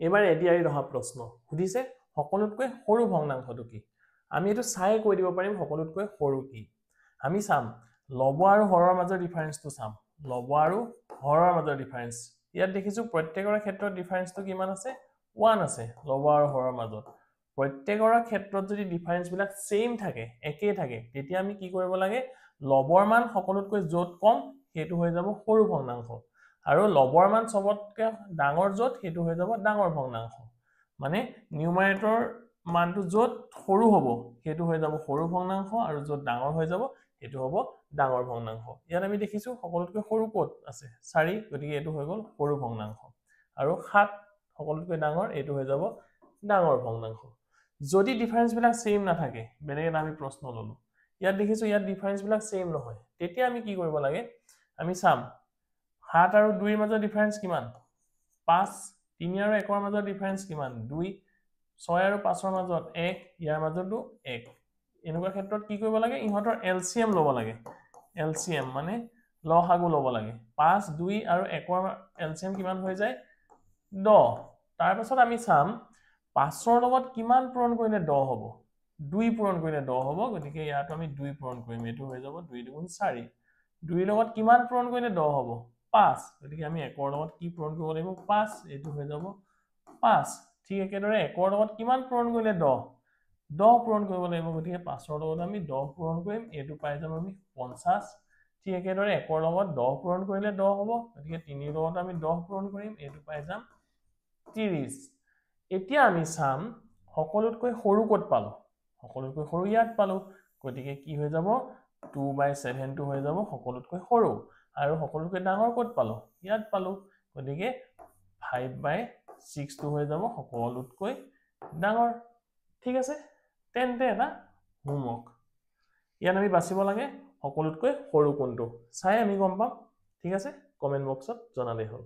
এবাৰ এডিআৰি অহা প্ৰশ্ন সুধিছে সকলোতকৈ সৰু ভগ্নাংশটো কি আমি এটো চাই কৈ দিব পাৰিম সকলোতকৈ সৰু কি আমি চাম লব আৰু হৰৰ মাজৰ ডিফাৰেন্সটো চাম লব আৰু হৰৰ মাজৰ ডিফাৰেন্স ইয়াত দেখিছো প্ৰত্যেকৰে ক্ষেত্ৰত ডিফাৰেন্সটো কিমান আছে 1 আছে লব আৰু হৰৰ মাজত প্ৰত্যেকৰে ক্ষেত্ৰত যদি ডিফাৰেন্স বিলাক সেম থাকে একে থাকে তেতিয়া আমি কি কৰিব লাগে লবৰ মান সকলোতকৈ যত কম হেতু হৈ যাব সৰু ভগ্নাংশ আৰু লবৰ মান সবতকৈ ডাঙৰ যত হেতু হৈ যাব ডাঙৰ ভগ্নাংশ মানে নিউমাৰেটৰ মানটো যত সৰু হ'ব হেতু হৈ যাব সৰু ভগ্নাংশ আৰু যত ডাঙৰ হৈ যাব হেতু হ'ব ডাঙৰ ভগ্নাংশ ইয়াত আমি দেখিছো সকলোতকৈ সৰু কোড আছে 4 গতিকে এটো হৈ গল সৰু ভগ্নাংশ আৰু 7 সকলোতকৈ ডাঙৰ এটো হৈ যাব ডাঙৰ ভগ্নাংশ যদি ডিফাৰেন্স বিলাক সেম না থাকে বেলেগ আমি প্ৰশ্ন ললো ইয়াত দেখিছো ইয়াত ডিফাৰেন্স বিলাক সেম নহয় তেতিয়া আমি কি কৰিব লাগে আমি চাম 7 আৰু 2 ৰ মাজৰ ডিফাৰেন্স কিমান 5 3 আৰু 1 ৰ মাজৰ ডিফাৰেন্স কিমান 2 6 আৰু 5 ৰ মাজত 1 ইয়াৰ মাজতো 1 এনেকুৱা ক্ষেত্ৰত কি কৰিব লাগে ইহতৰ এলসিএম ল'ব লাগে এলসিএম মানে লহাগু ল'ব লাগে 5 2 আৰু 1 ৰ এলসিএম কিমান হৈ যায় 10 তাৰ পাছত আমি চাম 5 ৰ লগত কিমান পূৰণ কৰিলে 10 হ'ব 2 পূৰণ কৰিলে 10 হ'ব গতিকে ইয়াত আমি 2 পূৰণ কৰিম এটো হৈ যাব 2 দুগুণ 4 2 ৰ লগত কিমান পূৰণ কৰিলে 10 হ'ব 5 গতিকে আমি 1 ৰ লগত কি পূৰণ কৰিব লাগিব 5 এটো হৈ যাব 5 ঠিক একেদৰে 1 ৰ লগত কিমান পূৰণ কৰিলে 10 পূৰণ কৰিব লাগিব গতিকে 5 ৰ লগত আমি 10 পূৰণ কৰিম এটো পাই যাম আমি 50 ঠিক একেদৰে 1 ৰ লগত 10 পূৰণ কৰিলে 10 হ'ব গতিকে 3 ৰ লগত আমি 10 পূৰণ কৰিম এটো পাই যাম 30 এতিয়া আমি চাম সকলোতকৈ সৰু কোড পালো সকলোতকৈ সৰু ইয়াত পালো গতিকে কি হৈ যাব 2/7 টো হৈ যাব সকলোতকৈ সৰু আৰু সকলোতকৈ ডাঙৰ কোড পালো ইয়াত পালো গতিকে 5/6 টো হৈ যাব সকলোতকৈ ডাঙৰ ঠিক আছে তেন্তে এটা হোমৱৰ্ক ইয়াত আমি বাছিব লাগে সকলোতকৈ সৰু কোনটো চাই আমি গম পাম ঠিক আছে কমেন্ট বক্সত জনালে হ'ল